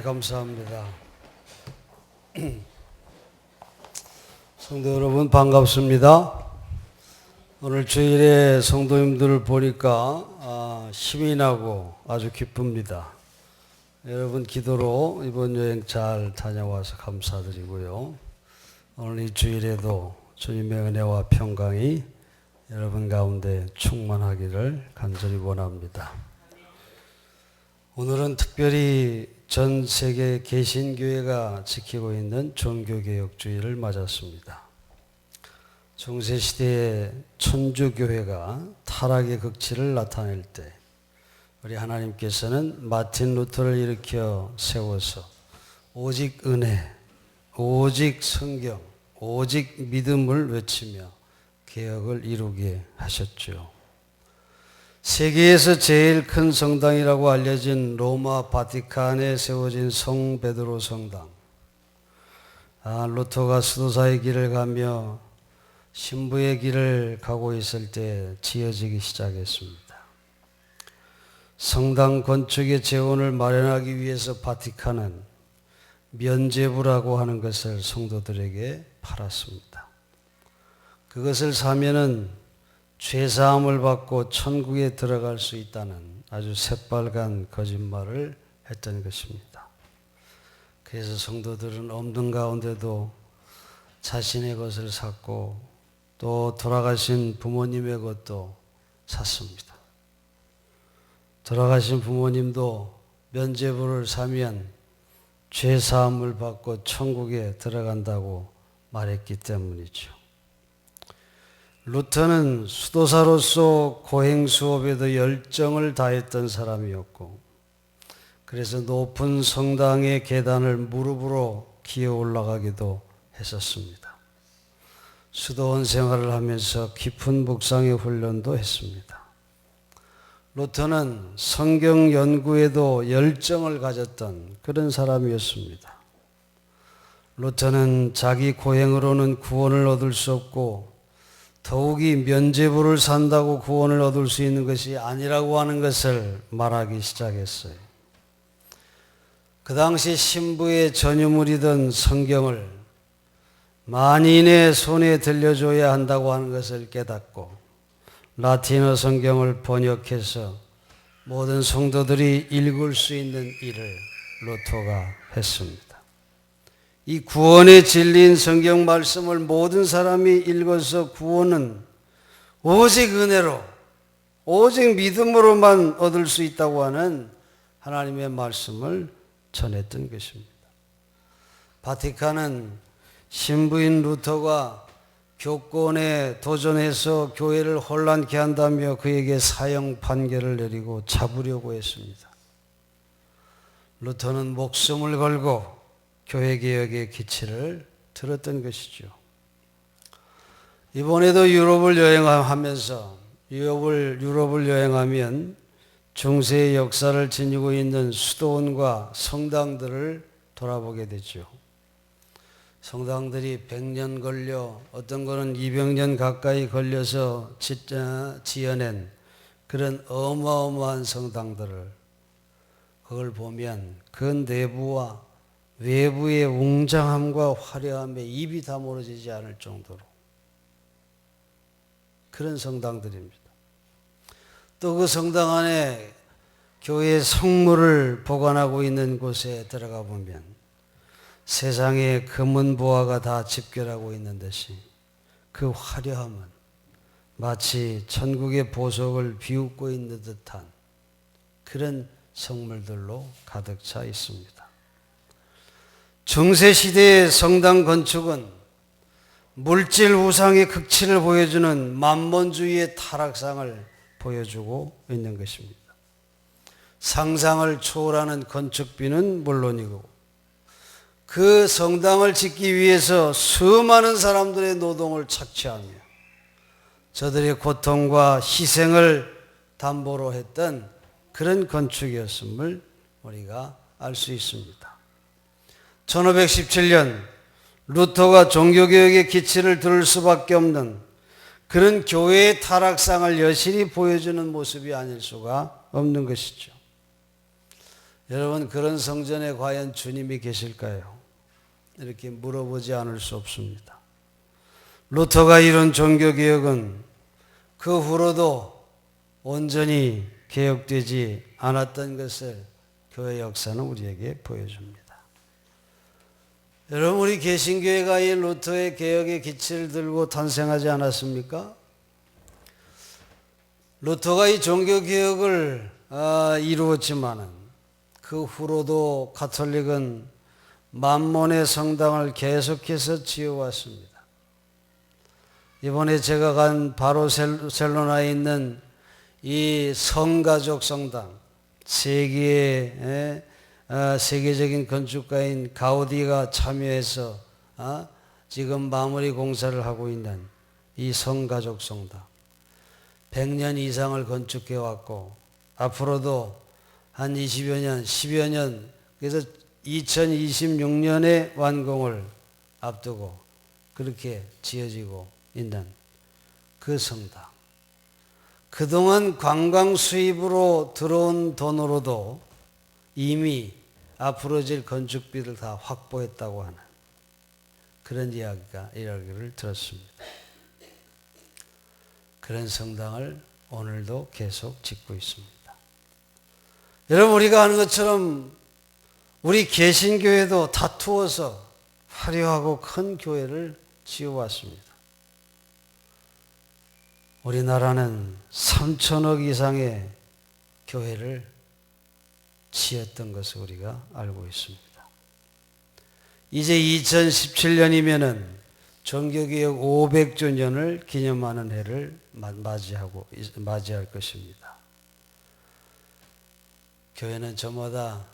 감사합니다. 성도 여러분 반갑습니다. 오늘 주일에 성도님들을 보니까 힘이 나고 아주 기쁩니다. 여러분 기도로 이번 여행 잘 다녀와서 감사드리고요. 오늘 이 주일에도 주님의 은혜와 평강이 여러분 가운데 충만하기를 간절히 원합니다. 오늘은 특별히 전 세계 개신교회가 지키고 있는 종교개혁주의를 맞았습니다. 중세시대의 천주교회가 타락의 극치를 나타낼 때 우리 하나님께서는 마틴 루터를 일으켜 세워서 오직 은혜, 오직 성경, 오직 믿음을 외치며 개혁을 이루게 하셨죠. 세계에서 제일 큰 성당이라고 알려진 로마 바티칸에 세워진 성 베드로 성당. 루터가 수도사의 길을 가며 신부의 길을 가고 있을 때 지어지기 시작했습니다. 성당 건축의 재원을 마련하기 위해서 바티칸은 면죄부라고 하는 것을 성도들에게 팔았습니다. 그것을 사면은 죄사함을 받고 천국에 들어갈 수 있다는 아주 새빨간 거짓말을 했던 것입니다. 그래서 성도들은 없는 가운데도 자신의 것을 샀고 또 돌아가신 부모님의 것도 샀습니다. 돌아가신 부모님도 면죄부를 사면 죄사함을 받고 천국에 들어간다고 말했기 때문이죠. 루터는 수도사로서 고행 수업에도 열정을 다했던 사람이었고 그래서 높은 성당의 계단을 무릎으로 기어 올라가기도 했었습니다. 수도원 생활을 하면서 깊은 묵상의 훈련도 했습니다. 루터는 성경 연구에도 열정을 가졌던 그런 사람이었습니다. 루터는 자기 고행으로는 구원을 얻을 수 없고 더욱이 면죄부를 산다고 구원을 얻을 수 있는 것이 아니라고 하는 것을 말하기 시작했어요. 그 당시 신부의 전유물이던 성경을 만인의 손에 들려줘야 한다고 하는 것을 깨닫고 라틴어 성경을 번역해서 모든 성도들이 읽을 수 있는 일을 루터가 했습니다. 이 구원의 진리인 성경 말씀을 모든 사람이 읽어서 구원은 오직 은혜로, 오직 믿음으로만 얻을 수 있다고 하는 하나님의 말씀을 전했던 것입니다. 바티칸은 신부인 루터가 교권에 도전해서 교회를 혼란케 한다며 그에게 사형 판결을 내리고 잡으려고 했습니다. 루터는 목숨을 걸고 교회개혁의 기치를 들었던 것이죠. 이번에도 유럽을 여행하면서 유럽을 여행하면 중세의 역사를 지니고 있는 수도원과 성당들을 돌아보게 되죠. 성당들이 100년 걸려 어떤 거는 200년 가까이 걸려서 지어낸 그런 어마어마한 성당들을 그걸 보면 그 내부와 외부의 웅장함과 화려함에 입이 다물어지지 않을 정도로 그런 성당들입니다. 또 그 성당 안에 교회의 성물을 보관하고 있는 곳에 들어가 보면 세상의 금은 보화가 다 집결하고 있는 듯이 그 화려함은 마치 천국의 보석을 비웃고 있는 듯한 그런 성물들로 가득 차 있습니다. 중세시대의 성당 건축은 물질 우상의 극치를 보여주는 만몬주의의 타락상을 보여주고 있는 것입니다. 상상을 초월하는 건축비는 물론이고 그 성당을 짓기 위해서 수많은 사람들의 노동을 착취하며 저들의 고통과 희생을 담보로 했던 그런 건축이었음을 우리가 알 수 있습니다. 1517년 루터가 종교개혁의 기치를 들을 수밖에 없는 그런 교회의 타락상을 여실히 보여주는 모습이 아닐 수가 없는 것이죠. 여러분, 그런 성전에 과연 주님이 계실까요? 이렇게 물어보지 않을 수 없습니다. 루터가 이룬 종교개혁은 그 후로도 온전히 개혁되지 않았던 것을 교회 역사는 우리에게 보여줍니다. 여러분, 우리 개신교회가 이 루터의 개혁의 기치를 들고 탄생하지 않았습니까? 루터가 이 종교개혁을 이루었지만은 그 후로도 가톨릭은 만몬의 성당을 계속해서 지어왔습니다. 이번에 제가 간 바르셀로나에 있는 이 성가족 성당, 세계적인 건축가인 가우디가 참여해서 지금 마무리 공사를 하고 있는 이 성가족 성당, 100년 이상을 건축해 왔고 앞으로도 한 20여 년, 10여 년, 그래서 2026년에 완공을 앞두고 그렇게 지어지고 있는 그 성당. 그동안 관광 수입으로 들어온 돈으로도 이미 앞으로 질 건축비를 다 확보했다고 하는 그런 이야기를 들었습니다. 그런 성당을 오늘도 계속 짓고 있습니다. 여러분, 우리가 아는 것처럼 우리 개신교회도 다투어서 화려하고 큰 교회를 지어왔습니다. 우리나라는 3천억 이상의 교회를 지었던 것을 우리가 알고 있습니다. 이제 2017년이면은 종교개혁 500주년을 기념하는 해를 맞이할 것입니다. 교회는 저마다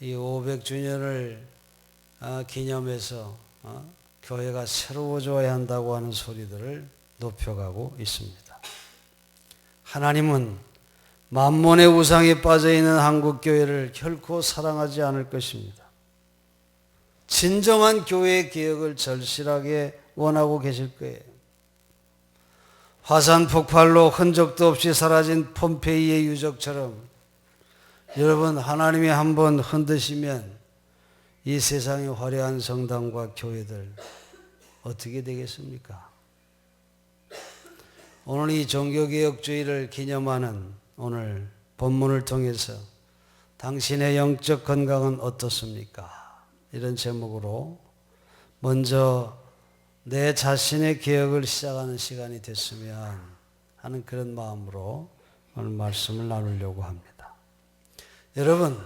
이 500주년을 기념해서 교회가 새로워져야 한다고 하는 소리들을 높여가고 있습니다. 하나님은 만몬의 우상에 빠져있는 한국교회를 결코 사랑하지 않을 것입니다. 진정한 교회 개혁을 절실하게 원하고 계실 거예요. 화산 폭발로 흔적도 없이 사라진 폼페이의 유적처럼 여러분, 하나님이 한번 흔드시면 이 세상의 화려한 성당과 교회들 어떻게 되겠습니까? 오늘 이 종교개혁주의를 기념하는 오늘 본문을 통해서 당신의 영적 건강은 어떻습니까? 이런 제목으로 먼저 내 자신의 개혁을 시작하는 시간이 됐으면 하는 그런 마음으로 오늘 말씀을 나누려고 합니다. 여러분,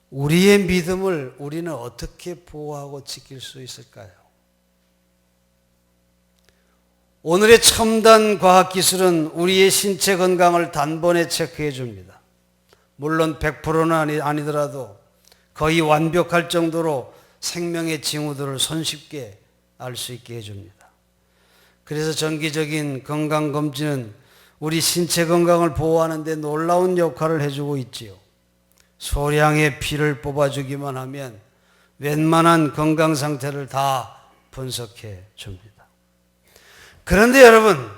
우리의 믿음을 우리는 어떻게 보호하고 지킬 수 있을까요? 오늘의 첨단 과학기술은 우리의 신체 건강을 단번에 체크해 줍니다. 물론 100%는 아니더라도 거의 완벽할 정도로 생명의 징후들을 손쉽게 알 수 있게 해줍니다. 그래서 정기적인 건강검진은 우리 신체 건강을 보호하는 데 놀라운 역할을 해주고 있지요. 소량의 피를 뽑아주기만 하면 웬만한 건강 상태를 다 분석해 줍니다. 그런데 여러분,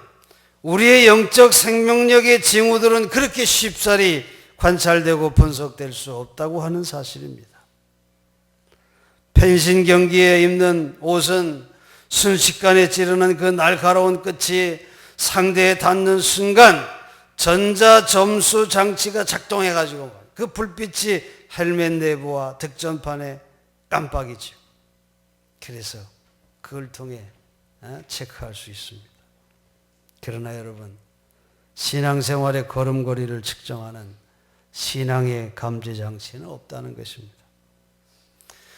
우리의 영적 생명력의 징후들은 그렇게 쉽사리 관찰되고 분석될 수 없다고 하는 사실입니다. 펜신 경기에 입는 옷은 순식간에 찌르는 그 날카로운 끝이 상대에 닿는 순간 전자점수 장치가 작동해가지고 그 불빛이 헬멧 내부와 득점판에 깜빡이죠. 그래서 그걸 통해 체크할 수 있습니다. 그러나 여러분, 신앙생활의 걸음걸이를 측정하는 신앙의 감지장치는 없다는 것입니다.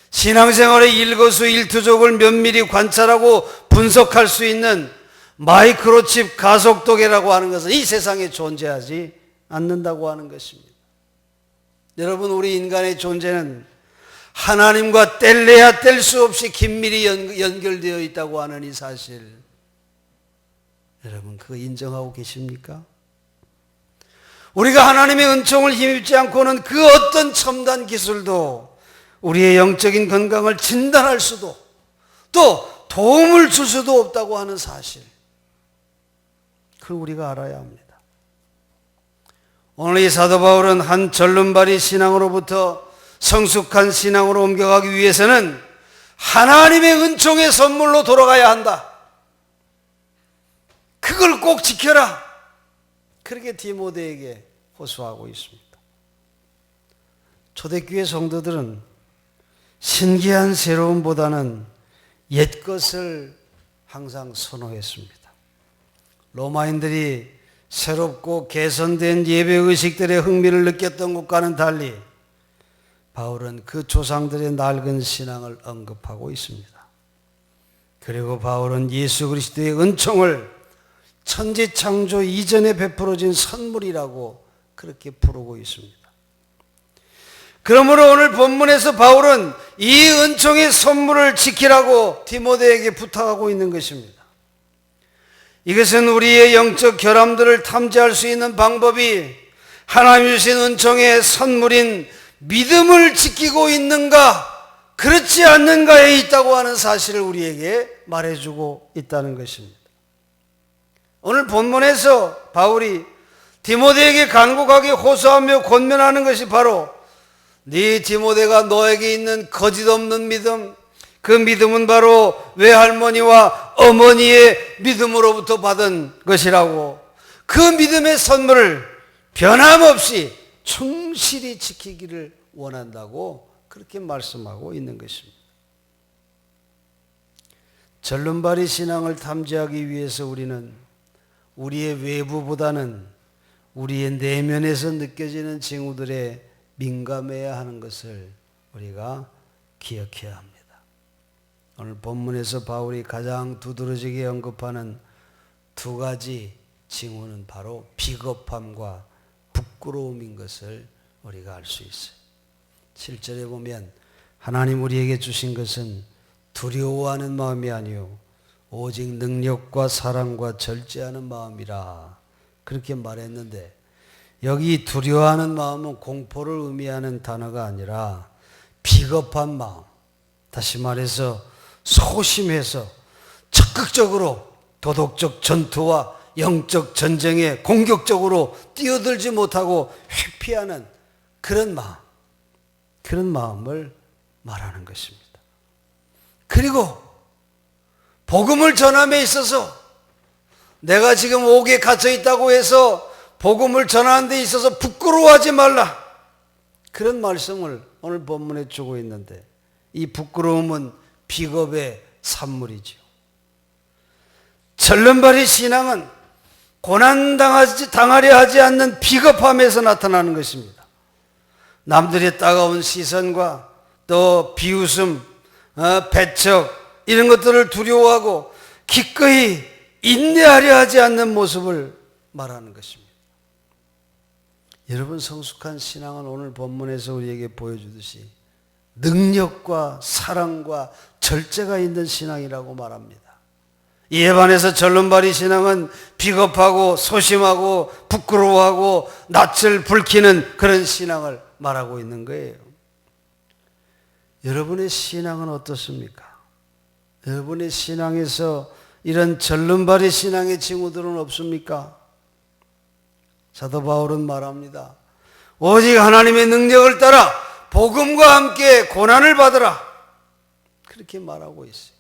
신앙생활의 일거수일투족을 면밀히 관찰하고 분석할 수 있는 마이크로칩 가속도계라고 하는 것은 이 세상에 존재하지 않는다고 하는 것입니다. 여러분, 우리 인간의 존재는 하나님과 뗄래야 뗄 수 없이 긴밀히 연결되어 있다고 하는 이 사실, 여러분 그거 인정하고 계십니까? 우리가 하나님의 은총을 힘입지 않고는 그 어떤 첨단 기술도 우리의 영적인 건강을 진단할 수도 또 도움을 줄 수도 없다고 하는 사실, 그걸 우리가 알아야 합니다. 오늘 이 사도 바울은 한 절름발이 신앙으로부터 성숙한 신앙으로 옮겨가기 위해서는 하나님의 은총의 선물로 돌아가야 한다. 그걸 꼭 지켜라. 그렇게 디모데에게 호소하고 있습니다. 초대교회 성도들은 신기한 새로움보다는 옛것을 항상 선호했습니다. 로마인들이 새롭고 개선된 예배의식들의 흥미를 느꼈던 것과는 달리 바울은 그 조상들의 낡은 신앙을 언급하고 있습니다. 그리고 바울은 예수 그리스도의 은총을 천지창조 이전에 베풀어진 선물이라고 그렇게 부르고 있습니다. 그러므로 오늘 본문에서 바울은 이 은총의 선물을 지키라고 디모데에게 부탁하고 있는 것입니다. 이것은 우리의 영적 결함들을 탐지할 수 있는 방법이 하나님 주신 은총의 선물인 믿음을 지키고 있는가 그렇지 않는가에 있다고 하는 사실을 우리에게 말해주고 있다는 것입니다. 오늘 본문에서 바울이 디모데에게 간곡하게 호소하며 권면하는 것이 바로 네 디모데가 너에게 있는 거짓 없는 믿음, 그 믿음은 바로 외할머니와 어머니의 믿음으로부터 받은 것이라고, 그 믿음의 선물을 변함없이 충실히 지키기를 원한다고 그렇게 말씀하고 있는 것입니다. 절름발이 신앙을 탐지하기 위해서 우리는 우리의 외부보다는 우리의 내면에서 느껴지는 징후들에 민감해야 하는 것을 우리가 기억해야 합니다. 오늘 본문에서 바울이 가장 두드러지게 언급하는 두 가지 징후는 바로 비겁함과 부끄러움인 것을 우리가 알 수 있어요. 7절에 보면 하나님 우리에게 주신 것은 두려워하는 마음이 아니요 오직 능력과 사랑과 절제하는 마음이라 그렇게 말했는데, 여기 두려워하는 마음은 공포를 의미하는 단어가 아니라 비겁한 마음, 다시 말해서 소심해서 적극적으로 도덕적 전투와 영적 전쟁에 공격적으로 뛰어들지 못하고 회피하는 그런 마음, 그런 마음을 말하는 것입니다. 그리고 복음을 전함에 있어서 내가 지금 옥에 갇혀 있다고 해서 복음을 전하는 데 있어서 부끄러워하지 말라, 그런 말씀을 오늘 본문에 주고 있는데, 이 부끄러움은 비겁의 산물이지요. 절름발이 신앙은 고난당하려 하지 않는 비겁함에서 나타나는 것입니다. 남들의 따가운 시선과 또 비웃음, 배척 이런 것들을 두려워하고 기꺼이 인내하려 하지 않는 모습을 말하는 것입니다. 여러분, 성숙한 신앙은 오늘 본문에서 우리에게 보여주듯이 능력과 사랑과 절제가 있는 신앙이라고 말합니다. 이에 반해서 절름발이 신앙은 비겁하고 소심하고 부끄러워하고 낯을 붉히는 그런 신앙을 말하고 있는 거예요. 여러분의 신앙은 어떻습니까? 여러분의 신앙에서 이런 절름발이 신앙의 징후들은 없습니까? 사도 바울은 말합니다. 오직 하나님의 능력을 따라 복음과 함께 고난을 받으라, 그렇게 말하고 있어요.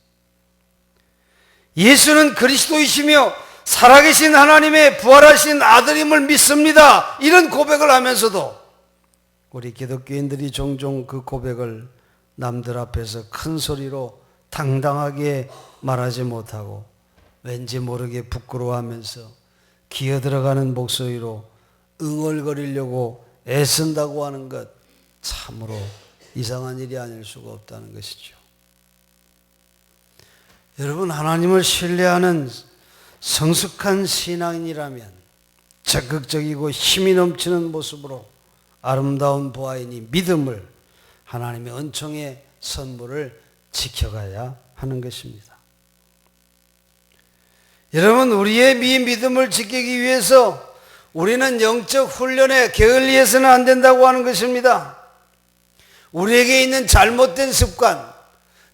예수는 그리스도이시며 살아계신 하나님의 부활하신 아들임을 믿습니다, 이런 고백을 하면서도 우리 기독교인들이 종종 그 고백을 남들 앞에서 큰 소리로 당당하게 말하지 못하고 왠지 모르게 부끄러워하면서 기어들어가는 목소리로 응얼거리려고 애쓴다고 하는 것, 참으로 이상한 일이 아닐 수가 없다는 것이죠. 여러분, 하나님을 신뢰하는 성숙한 신앙인이라면 적극적이고 힘이 넘치는 모습으로 아름다운 보아이니 믿음을, 하나님의 은총의 선물을 지켜가야 하는 것입니다. 여러분, 우리의 믿음을 지키기 위해서 우리는 영적 훈련에 게을리해서는 안 된다고 하는 것입니다. 우리에게 있는 잘못된 습관,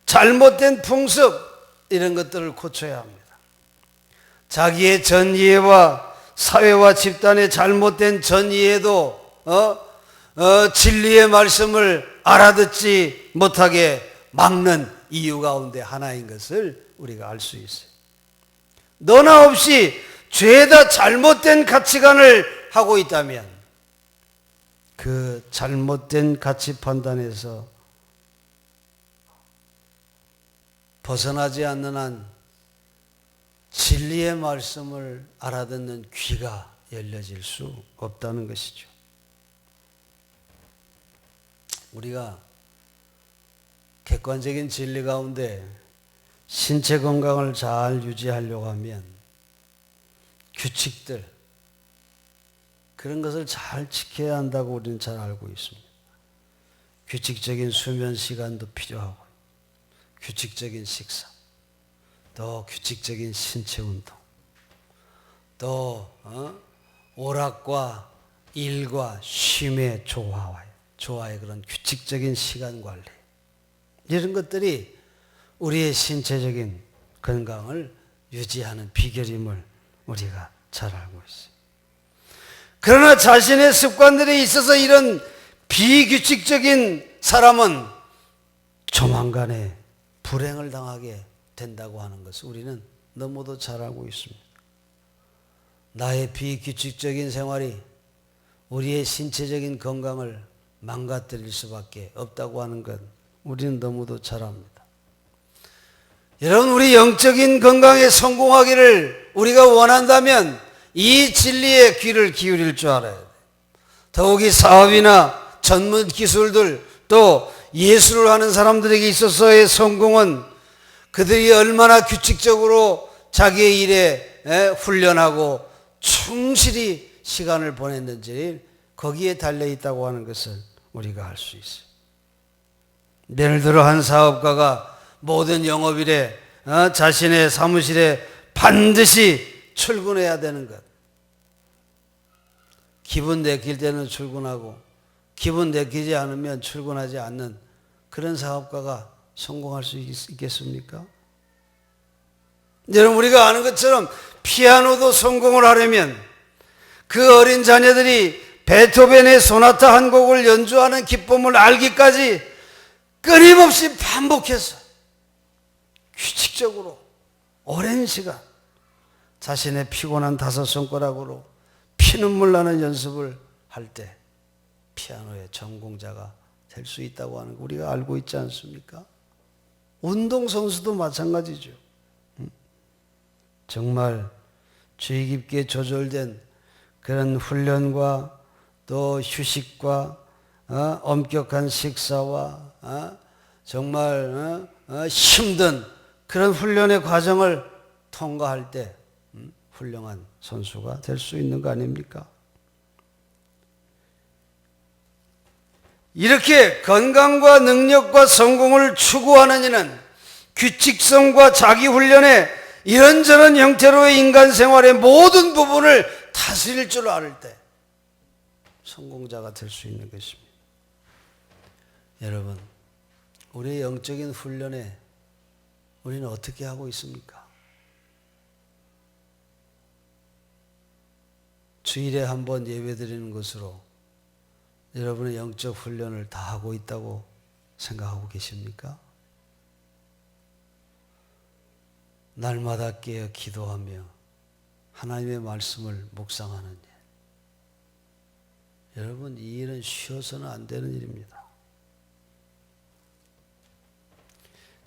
잘못된 풍습, 이런 것들을 고쳐야 합니다. 자기의 전 이해와 사회와 집단의 잘못된 전이해도 진리의 말씀을 알아듣지 못하게 막는 이유 가운데 하나인 것을 우리가 알 수 있어요. 너나 없이 죄다 잘못된 가치관을 하고 있다면 그 잘못된 가치 판단에서 벗어나지 않는 한 진리의 말씀을 알아듣는 귀가 열려질 수 없다는 것이죠. 우리가 객관적인 진리 가운데 신체 건강을 잘 유지하려고 하면 규칙들, 그런 것을 잘 지켜야 한다고 우리는 잘 알고 있습니다. 규칙적인 수면 시간도 필요하고, 규칙적인 식사, 또 규칙적인 신체 운동, 또 오락과 일과 쉼의 조화의 그런 규칙적인 시간 관리, 이런 것들이 우리의 신체적인 건강을 유지하는 비결임을 우리가 잘 알고 있어요. 그러나 자신의 습관들에 있어서 이런 비규칙적인 사람은 조만간에 불행을 당하게 된다고 하는 것을 우리는 너무도 잘 알고 있습니다. 나의 비규칙적인 생활이 우리의 신체적인 건강을 망가뜨릴 수밖에 없다고 하는 것 우리는 너무도 잘 압니다. 여러분, 우리 영적인 건강에 성공하기를 우리가 원한다면 이 진리에 귀를 기울일 줄 알아야 돼요. 더욱이 사업이나 전문 기술들, 또 예술을 하는 사람들에게 있어서의 성공은 그들이 얼마나 규칙적으로 자기의 일에 훈련하고 충실히 시간을 보냈는지 거기에 달려있다고 하는 것을 우리가 알 수 있어요. 예를 들어 한 사업가가 모든 영업일에 자신의 사무실에 반드시 출근해야 되는 것. 기분 내킬 때는 출근하고 기분 내키지 않으면 출근하지 않는 그런 사업가가 성공할 수 있겠습니까? 여러분, 우리가 아는 것처럼 피아노도 성공을 하려면 그 어린 자녀들이 베토벤의 소나타 한 곡을 연주하는 기쁨을 알기까지 끊임없이 반복해서 규칙적으로 오랜 시간 자신의 피곤한 5손가락으로 피눈물 나는 연습을 할 때 피아노의 전공자가 될 수 있다고 하는 거 우리가 알고 있지 않습니까? 운동선수도 마찬가지죠. 정말 주의 깊게 조절된 그런 훈련과 또 휴식과 엄격한 식사와 정말 힘든 그런 훈련의 과정을 통과할 때 훌륭한 선수가 될 수 있는 거 아닙니까? 이렇게 건강과 능력과 성공을 추구하는 이는 규칙성과 자기훈련에 이런저런 형태로의 인간 생활의 모든 부분을 다스릴 줄 알 때 성공자가 될 수 있는 것입니다. 여러분, 우리의 영적인 훈련에 우리는 어떻게 하고 있습니까? 주일에 한 번 예배 드리는 것으로 여러분의 영적 훈련을 다 하고 있다고 생각하고 계십니까? 날마다 깨어 기도하며 하나님의 말씀을 묵상하는 일. 여러분, 이 일은 쉬어서는 안 되는 일입니다.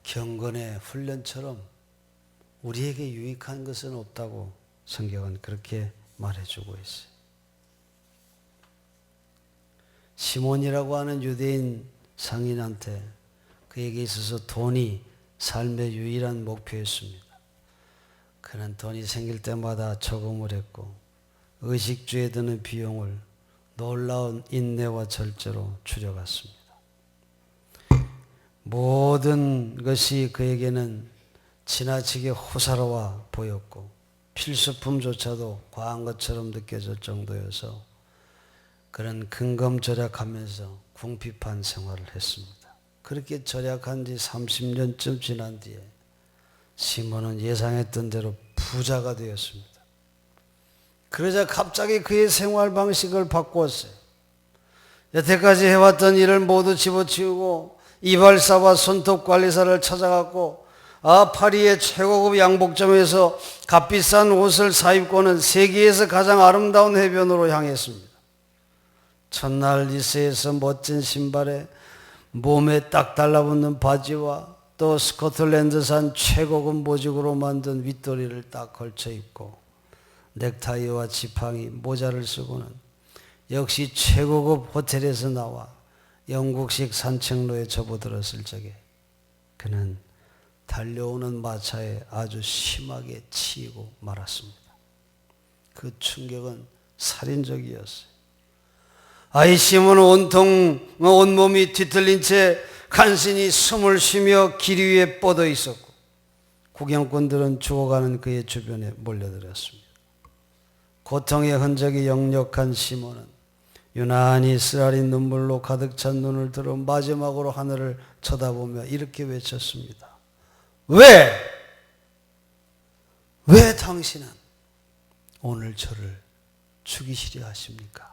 경건의 훈련처럼 우리에게 유익한 것은 없다고 성경은 그렇게 말해주고 있어요. 시몬이라고 하는 유대인 상인한테 그에게 있어서 돈이 삶의 유일한 목표였습니다. 그는 돈이 생길 때마다 저금을 했고 의식주에 드는 비용을 놀라운 인내와 절제로 줄여갔습니다. 모든 것이 그에게는 지나치게 호사로워 보였고 필수품조차도 과한 것처럼 느껴질 정도여서 그는 근검절약하면서 궁핍한 생활을 했습니다. 그렇게 절약한 지 30년쯤 지난 뒤에 시몬은 예상했던 대로 부자가 되었습니다. 그러자 갑자기 그의 생활 방식을 바꾸었어요. 여태까지 해왔던 일을 모두 집어치우고 이발사와 손톱관리사를 찾아갔고 파리의 최고급 양복점에서 값비싼 옷을 사입고는 세계에서 가장 아름다운 해변으로 향했습니다. 첫날 니스에서 멋진 신발에 몸에 딱 달라붙는 바지와 또 스코틀랜드산 최고급 모직으로 만든 윗도리를 딱 걸쳐 입고 넥타이와 지팡이, 모자를 쓰고는 역시 최고급 호텔에서 나와 영국식 산책로에 접어들었을 적에 그는 달려오는 마차에 아주 심하게 치이고 말았습니다. 그 충격은 살인적이었어요. 아이시몬은 온몸이 뒤틀린 채 간신히 숨을 쉬며 길 위에 뻗어 있었고 구경꾼들은 죽어가는 그의 주변에 몰려들었습니다. 고통의 흔적이 역력한 시몬은 유난히 쓰라린 눈물로 가득 찬 눈을 들어 마지막으로 하늘을 쳐다보며 이렇게 외쳤습니다. 왜 당신은 오늘 저를 죽이시려 하십니까?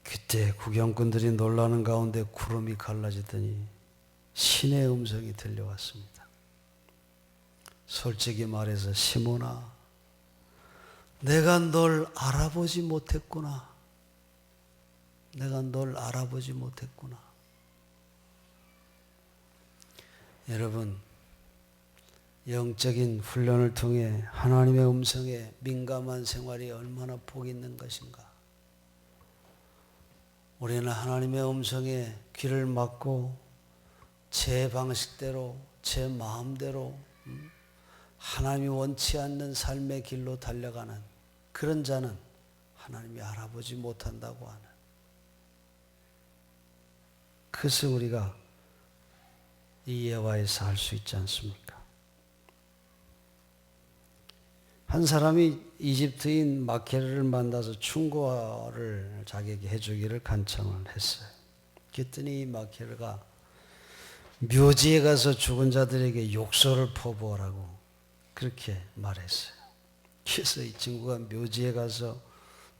그때 구경꾼들이 놀라는 가운데 구름이 갈라지더니 신의 음성이 들려왔습니다. 솔직히 말해서 시몬아, 내가 널 알아보지 못했구나. 내가 널 알아보지 못했구나. 여러분, 영적인 훈련을 통해 하나님의 음성에 민감한 생활이 얼마나 복이 있는 것인가. 우리는 하나님의 음성에 귀를 막고 제 방식대로, 제 마음대로 하나님이 원치 않는 삶의 길로 달려가는 그런 자는 하나님이 알아보지 못한다고 하는, 그것을 우리가 이 예화에서 알 수 있지 않습니까? 한 사람이 이집트인 마케르를 만나서 충고를 자기에게 해주기를 간청을 했어요. 그랬더니 이 마케르가 묘지에 가서 죽은 자들에게 욕설을 퍼부으라고 그렇게 말했어요. 그래서 이 친구가 묘지에 가서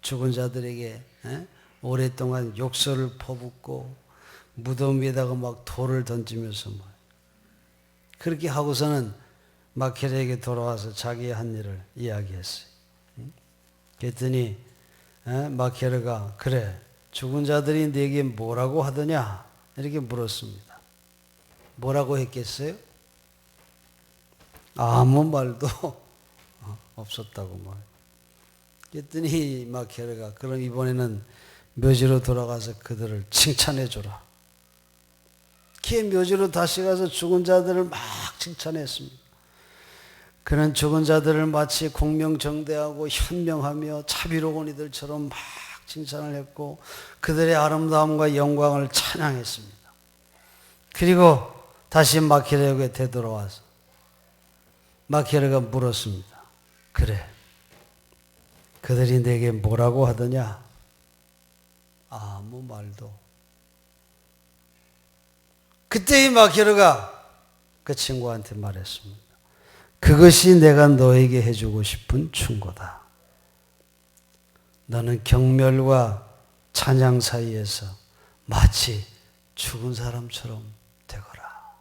죽은 자들에게 오랫동안 욕설을 퍼붓고 무덤 위에다가 막 돌을 던지면서 그렇게 하고서는 마케르에게 돌아와서 자기의 한 일을 이야기했어요. 그랬더니 마케르가 그래, 죽은 자들이 네게 뭐라고 하더냐 이렇게 물었습니다. 뭐라고 했겠어요? 아무 말도 없었다고 말. 그랬더니 마케르가 그럼 이번에는 묘지로 돌아가서 그들을 칭찬해 주라. 그 묘지로 다시 가서 죽은 자들을 막 칭찬했습니다. 그는 죽은 자들을 마치 공명정대하고 현명하며 자비로운 이들처럼 막 칭찬을 했고 그들의 아름다움과 영광을 찬양했습니다. 그리고 다시 마케르에게 되돌아와서 마케르가 물었습니다. 그래, 그들이 내게 뭐라고 하더냐? 아무 말도. 그때 이 마케르가 그 친구한테 말했습니다. 그것이 내가 너에게 해주고 싶은 충고다. 너는 경멸과 찬양 사이에서 마치 죽은 사람처럼 되거라.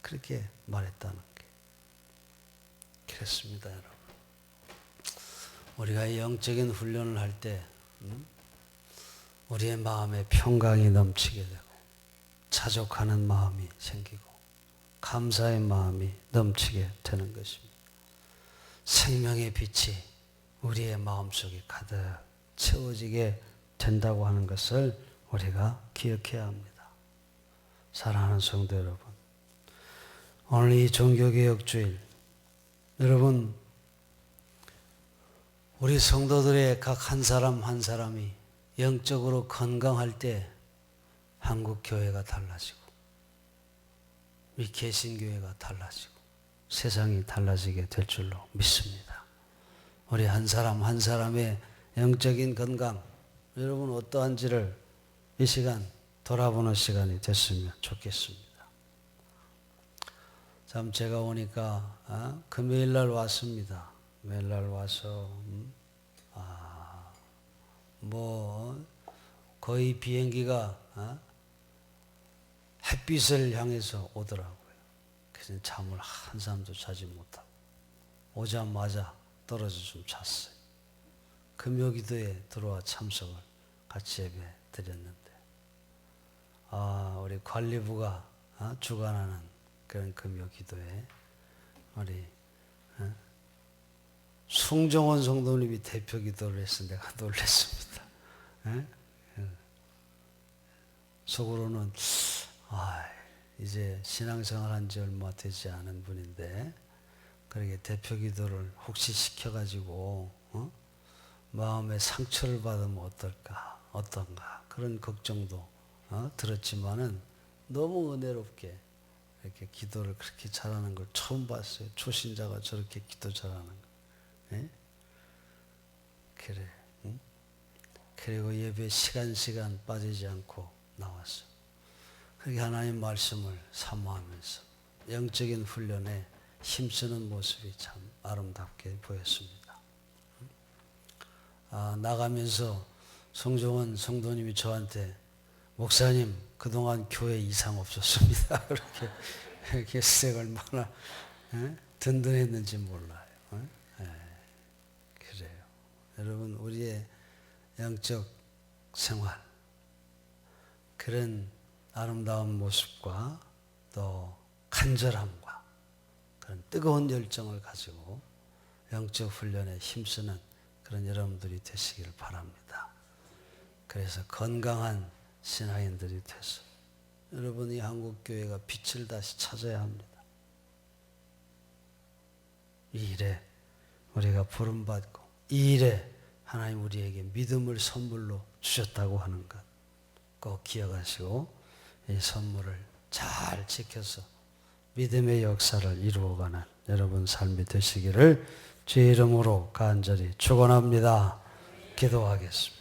그렇게 말했다는 게. 그렇습니다, 여러분. 우리가 영적인 훈련을 할 때 우리의 마음에 평강이 넘치게 되고 자족하는 마음이 생기고 감사의 마음이 넘치게 되는 것입니다. 생명의 빛이 우리의 마음속에 가득 채워지게 된다고 하는 것을 우리가 기억해야 합니다. 사랑하는 성도 여러분, 오늘 이 종교개혁주일, 여러분 우리 성도들의 각 한 사람 한 사람이 영적으로 건강할 때 한국 교회가 달라지고 이 개신교회가 달라지고 세상이 달라지게 될 줄로 믿습니다. 우리 한 사람 한 사람의 영적인 건강, 여러분 어떠한지를 이 시간 돌아보는 시간이 됐으면 좋겠습니다. 참 제가 오니까 금요일 날 왔습니다. 금요일 날 와서 뭐 거의 비행기가 햇빛을 향해서 오더라고요. 그래서 잠을 한잠도 자지 못하고 오자마자 떨어져 좀 잤어요. 금요기도에 들어와 참석을 같이 예배 드렸는데 우리 관리부가 주관하는 그런 금요기도에 우리 송정원 성도님이 대표 기도를 해서 내가 놀랐습니다. 속으로는 이제 신앙생활 한 지 얼마 되지 않은 분인데 그렇게 대표 기도를 혹시 시켜가지고 마음에 상처를 받으면 어떤가 그런 걱정도 들었지만은 너무 은혜롭게 이렇게 기도를 그렇게 잘하는 걸 처음 봤어요. 초신자가 저렇게 기도 잘하는 거. 예? 그래. 응? 그리고 예배 시간 빠지지 않고 나왔어. 그렇게 하나님 말씀을 사모하면서 영적인 훈련에 힘쓰는 모습이 참 아름답게 보였습니다. 나가면서 송정원 성도님이 저한테 목사님 그동안 교회 이상 없었습니다. 그렇게 스택 얼마나 든든했는지 몰라요. 그래요. 여러분 우리의 영적 생활 그런 아름다운 모습과 또 간절함과 그런 뜨거운 열정을 가지고 영적 훈련에 힘쓰는 그런 여러분들이 되시길 바랍니다. 그래서 건강한 신앙인들이 돼서 여러분이 한국교회가 빛을 다시 찾아야 합니다. 이 일에 우리가 부름받고 이 일에 하나님 우리에게 믿음을 선물로 주셨다고 하는 것 꼭 기억하시고 이 선물을 잘 지켜서 믿음의 역사를 이루어가는 여러분 삶이 되시기를 주의 이름으로 간절히 축원합니다. 기도하겠습니다.